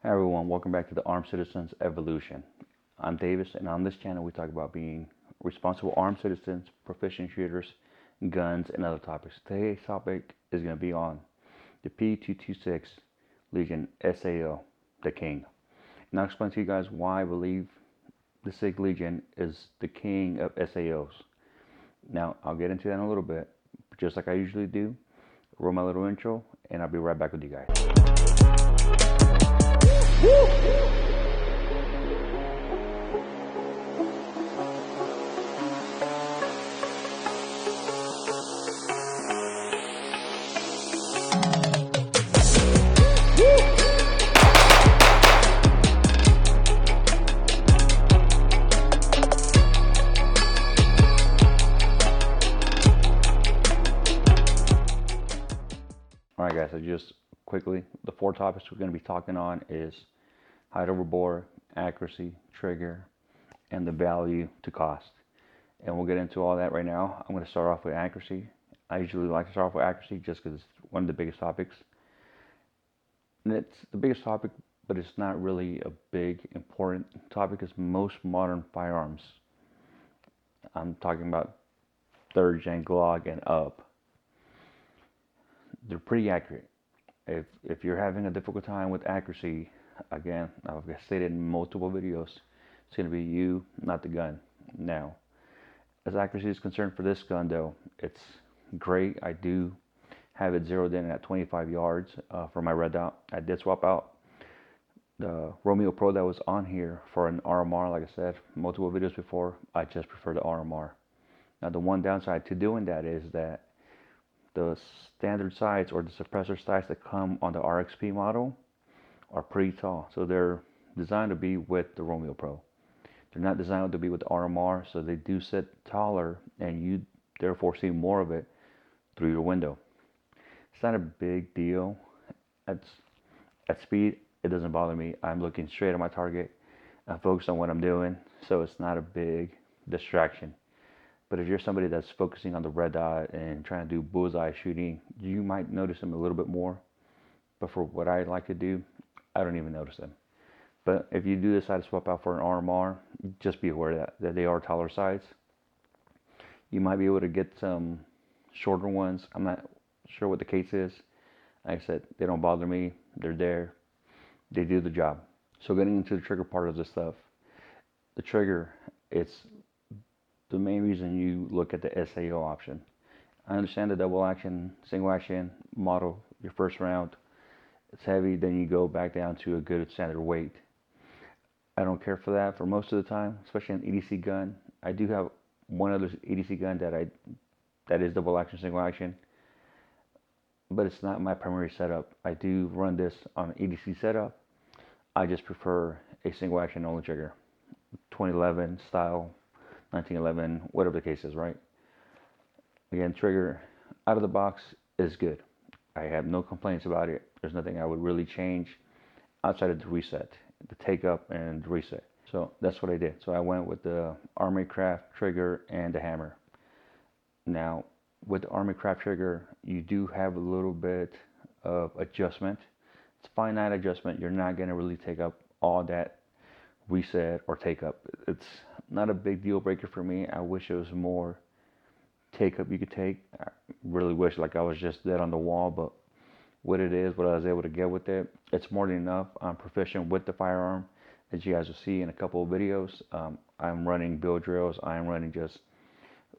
Hi everyone, welcome back to the Armed Citizens Evolution. I'm Davis, and on this channel we talk about being responsible armed citizens, proficient shooters, guns, and other topics. Today's topic is going to be on the P226 Legion SAO, the King. And I'll explain to you guys why I believe the Sig Legion is the king of SAOs. Now, I'll get into that in a little bit, but just like I usually do, roll my little intro, and I'll be right back with you guys. Alright guys, so just quickly, the four topics we're going to be talking on is height over bore, accuracy, trigger, and the value to cost. And we'll get into all that right now. I'm going to start off with accuracy. I usually like to start off with accuracy just because it's one of the biggest topics. And it's the biggest topic, but it's not really a big, important topic because most modern firearms, I'm talking about 3rd gen Glock and up, they're pretty accurate. If you're having a difficult time with accuracy, again, I've stated in multiple videos, it's going to be you, not the gun. Now, as accuracy is concerned for this gun though, it's great. I do have it zeroed in at 25 yards for my red dot. I did swap out the Romeo Pro that was on here for an RMR. Like I said, multiple videos before, I just prefer the RMR. Now the one downside to doing that is that the standard sights or the suppressor sights that come on the RXP model are pretty tall. So they're designed to be with the Romeo Pro. They're not designed to be with the RMR, so they do sit taller and you therefore see more of it through your window. It's not a big deal. At speed, it doesn't bother me. I'm looking straight at my target. I'm focused on what I'm doing, so it's not a big distraction. But if you're somebody that's focusing on the red dot and trying to do bullseye shooting, you might notice them a little bit more. But for what I like to do, I don't even notice them. But if you do decide to swap out for an RMR, just be aware that they are taller sights. You might be able to get some shorter ones. I'm not sure what the case is. Like I said, they don't bother me. They're there. They do the job. So getting into the trigger part of this stuff, the trigger, it's the main reason you look at the SAO option. I understand the double action, single action model, your first round, it's heavy, then you go back down to a good standard weight. I don't care for that for most of the time, especially an EDC gun. I do have one other EDC gun that is double action, single action, but it's not my primary setup. I do run this on an EDC setup. I just prefer a single action only trigger, 2011 style, 1911, whatever the case is, right? Again, trigger out of the box is good. I have no complaints about it. There's nothing I would really change outside of the reset, the take up and the reset. So that's what I did. So I went with the Army Craft trigger and the hammer. Now, with the Army Craft trigger, you do have a little bit of adjustment. It's finite adjustment. You're not going to really take up all that reset or take up. It's not a big deal breaker for me. I wish it was more take up you could take. I really wish like I was just dead on the wall, but what it is, what I was able to get with it, it's more than enough. I'm proficient with the firearm, as you guys will see in a couple of videos. I'm running build drills. I'm running just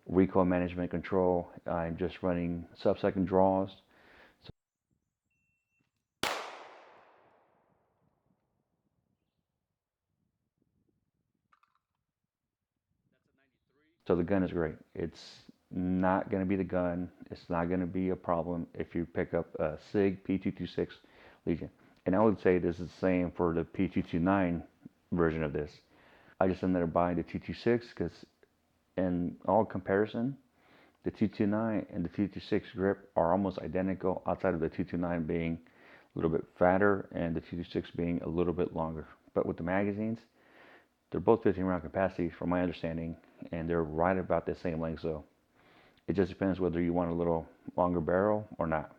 recoil management control. I'm just running sub-second draws. So the gun is great. It's not going to be the gun. It's not going to be a problem if you pick up a Sig P226 Legion. And I would say this is the same for the P229 version of this. I just ended up buying the 226 because in all comparison, the 229 and the 226 grip are almost identical, outside of the 229 being a little bit fatter and the 226 being a little bit longer. But with the magazines, they're both 15 round capacity from my understanding, and they're right about the same length. So it just depends whether you want a little longer barrel or not.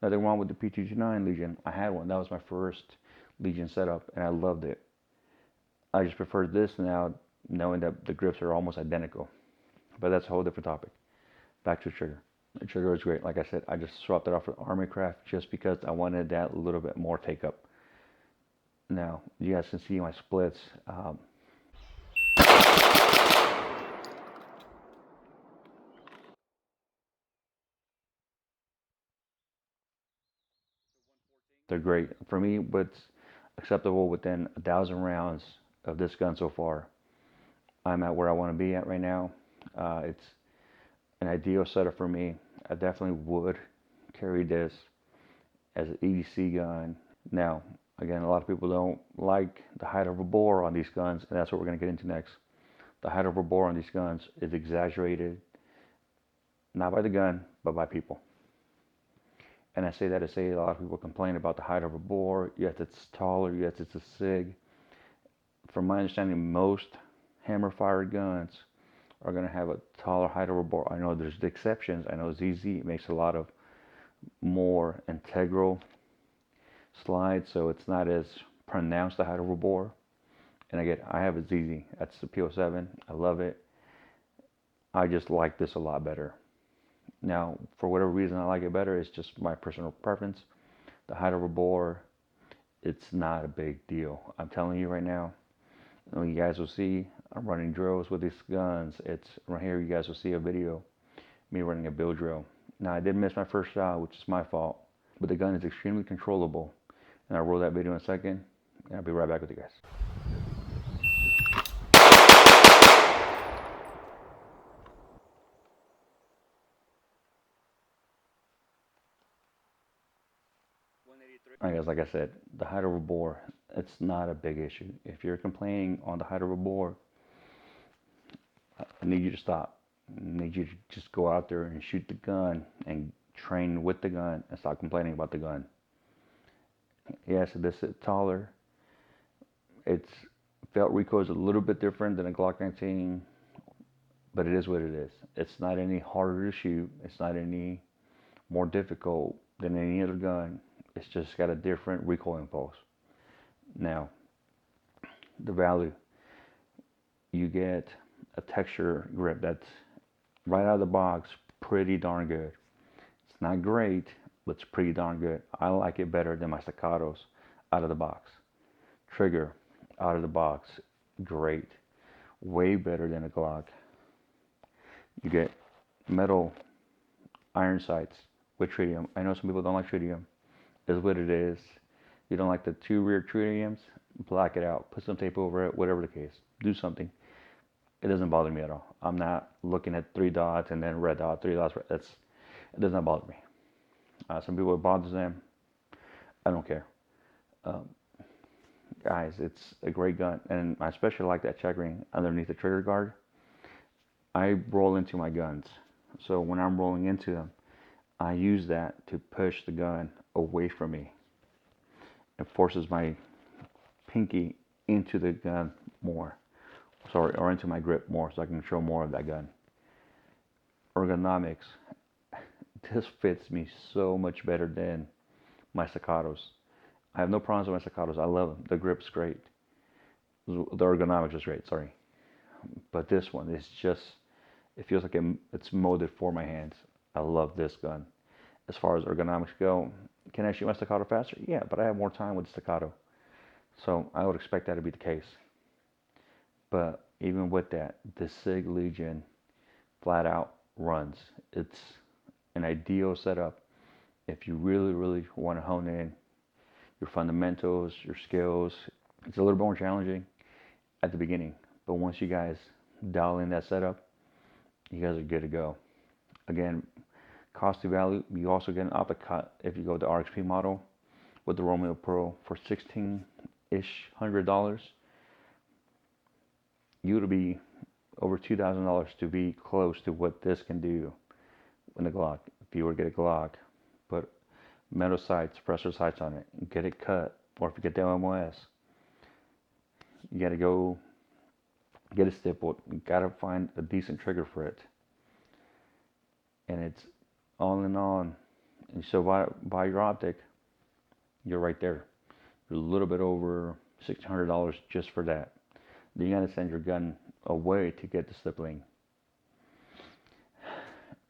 Nothing wrong with the P229 Legion. I had one. That was my first Legion setup, and I loved it. I just prefer this now, knowing that the grips are almost identical. But that's a whole different topic. Back to the trigger. The trigger is great. Like I said, I just swapped it off with Army Craft just because I wanted that little bit more take up. Now, you guys can see my splits. They're great. For me, what's acceptable within 1,000 rounds of this gun so far, I'm at where I want to be at right now. It's an ideal setup for me. I definitely would carry this as an EDC gun. Now, again, a lot of people don't like the height of a bore on these guns, and that's what we're going to get into next. The height of a bore on these guns is exaggerated, not by the gun, but by people. And I say that to say a lot of people complain about the height of a bore, yes, it's taller, yes, it's a Sig. From my understanding, most hammer-fired guns are going to have a taller height of a bore. I know there's the exceptions. I know ZZ makes a lot of more integral slides, so it's not as pronounced the height of a bore. And again, I have a ZZ. That's the P07. I love it. I just like this a lot better. Now, for whatever reason I like it better, it's just my personal preference. The height of a bore, it's not a big deal. I'm telling you right now. You guys will see I'm running drills with these guns. It's right here. You guys will see a video me running a bill drill. Now, I did miss my first shot, which is my fault, but the gun is extremely controllable. And I'll roll that video in a second, and I'll be right back with you guys. Alright guys, like I said, the height of a bore, it's not a big issue. If you're complaining on the height of a bore, I need you to stop. I need you to just go out there and shoot the gun and train with the gun and stop complaining about the gun. Yes, this is taller. Its felt recoil is a little bit different than a Glock 19, but it is what it is. It's not any harder to shoot. It's not any more difficult than any other gun. It's just got a different recoil impulse. Now, the value, you get a texture grip that's right out of the box pretty darn good. It's not great, but it's pretty darn good. I like it better than my staccatos out of the box. Trigger out of the box, great. Way better than a Glock. You get metal iron sights with tritium. I know some people don't like tritium. Is what it is. You don't like the two rear tritiums, black it out. Put some tape over it, whatever the case. Do something. It doesn't bother me at all. I'm not looking at 3 dots and then red dot, 3 dots. It does not bother me. Some people, it bothers them. I don't care. Guys, it's a great gun. And I especially like that checkering underneath the trigger guard. I roll into my guns. So when I'm rolling into them, I use that to push the gun away from me. It forces my pinky into the gun more. Sorry, or into my grip more so I can control more of that gun. Ergonomics. This fits me so much better than my staccatos. I have no problems with my staccatos. I love them. The grip's great. The ergonomics is great, sorry. But this one is just, it feels like it's molded for my hands. I love this gun. As far as ergonomics go, can I shoot my staccato faster? Yeah, but I have more time with the staccato. So I would expect that to be the case. But even with that, the Sig Legion flat out runs. It's an ideal setup if you really, really want to hone in your fundamentals, your skills. It's a little bit more challenging at the beginning, but once you guys dial in that setup, you guys are good to go. Again, cost to value, you also get an optic cut if you go with the RXP model with the Romeo Pro for $1,600. You would be over $2,000 to be close to what this can do in the Glock. If you were to get a Glock, put metal sights, pressure sights on it, get it cut, or if you get the MOS, you got to go get it stippled. You got to find a decent trigger for it, and it's all in all. And so buy your optic, you're right there. a little bit over $1,600 just for that. Then you gotta send your gun away to get the stippling.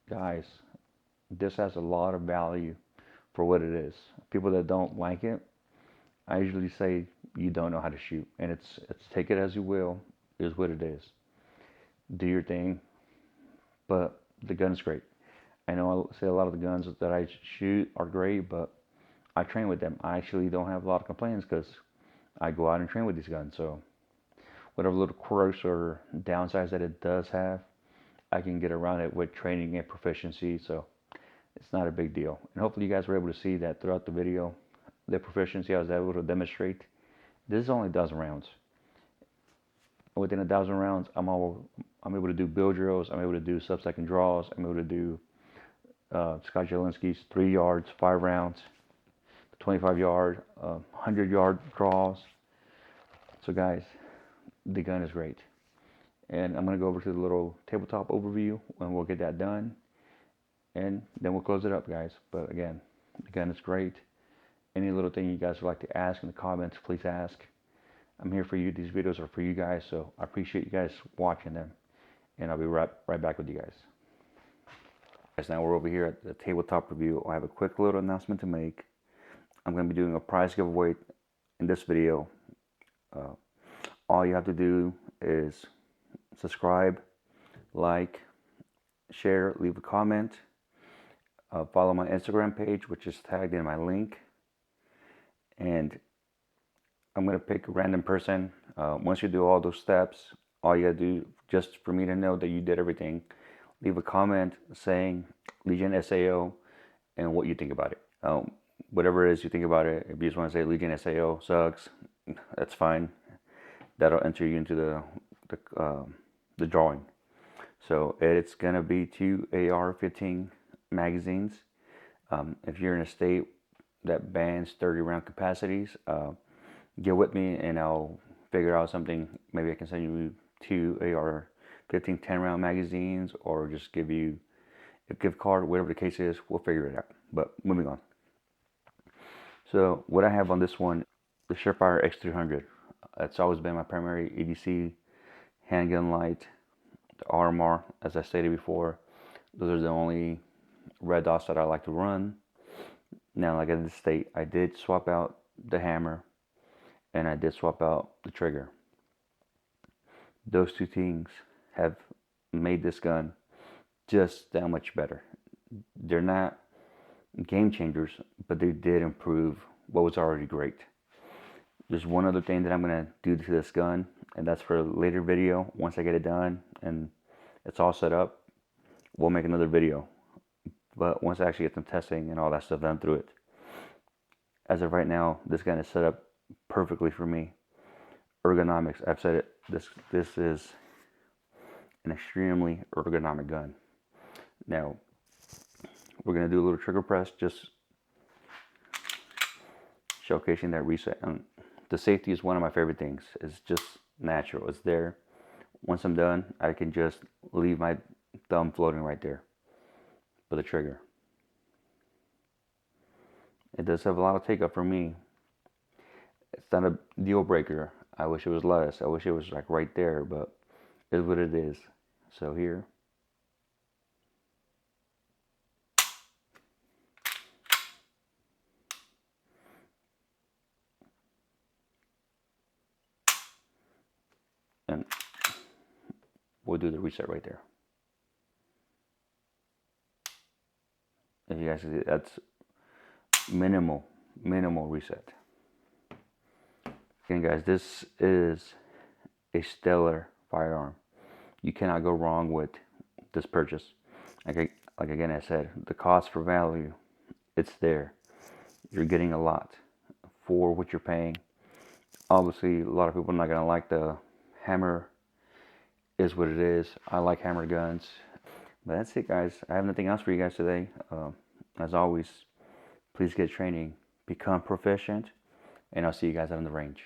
Guys, this has a lot of value for what it is. People that don't like it, I usually say you don't know how to shoot, and it's take it as you will, is what it is. Do your thing, but the gun's great. I know I say a lot of the guns that I shoot are great, but I train with them. I actually don't have a lot of complaints because I go out and train with these guns. So whatever little quirks or downsides that it does have, I can get around it with training and proficiency. So it's not a big deal. And hopefully you guys were able to see that throughout the video, the proficiency I was able to demonstrate. This is only 1,000 rounds. Within 1,000 rounds, I'm able to do bill drills. I'm able to do sub-second draws. I'm able to do Scott Jelinski's 3 yards, 5 rounds, 25-yard, 100-yard draws. So guys, the gun is great. And I'm going to go over to the little tabletop overview and we'll get that done. And then we'll close it up, guys. But again, the gun is great. Any little thing you guys would like to ask in the comments, please ask. I'm here for you. These videos are for you guys, so I appreciate you guys watching them. And I'll be right back with you guys. Now we're over here at the tabletop review. I have a quick little announcement to make. I'm going to be doing a prize giveaway in this video. All you have to do is subscribe, like, share, leave a comment, follow my Instagram page, which is tagged in my link, and I'm going to pick a random person. Once you do all those steps, all you got to do, just for me to know that you did everything, leave a comment saying Legion SAO and what you think about it. Whatever it is you think about it, if you just want to say Legion SAO sucks, that's fine. That'll enter you into the drawing. So it's going to be 2 AR-15 magazines. If you're in a state that bans 30 round capacities, get with me and I'll figure out something. Maybe I can send you 2 AR-15 10 round magazines, or just give you a gift card, whatever the case is. We'll figure it out. But moving on. So what I have on this one, the Surefire X300. It's always been my primary EDC handgun light. The RMR, as I stated before, those are the only red dots that I like to run. Now, like I did state, I did swap out the hammer and I did swap out the trigger. Those two things have made this gun just that much better. They're not game changers, but they did improve what was already great. There's one other thing that I'm going to do to this gun, and that's for a later video. Once I get it done and it's all set up, we'll make another video. But once I actually get some testing and all that stuff done through it. As of right now, this gun is set up perfectly for me. Ergonomics, I've said it, this is an extremely ergonomic gun. Now, we're going to do a little trigger press, just showcasing that reset. The safety is one of my favorite things. It's just natural. It's there. Once I'm done, I can just leave my thumb floating right there for the trigger. It does have a lot of takeoff for me. It's not a deal breaker. I wish it was less. I wish it was like right there, but it's what it is. So here. And we'll do the reset right there. If you guys see, that's minimal reset. Again, guys, this is a stellar firearm. You cannot go wrong with this purchase. Like again, I said, the cost for value, it's there. You're getting a lot for what you're paying. Obviously, a lot of people are not going to like the hammer. Is what it is. I like hammer guns. But that's it, guys. I have nothing else for you guys today. As always, please get training, become proficient, and I'll see you guys out on the range.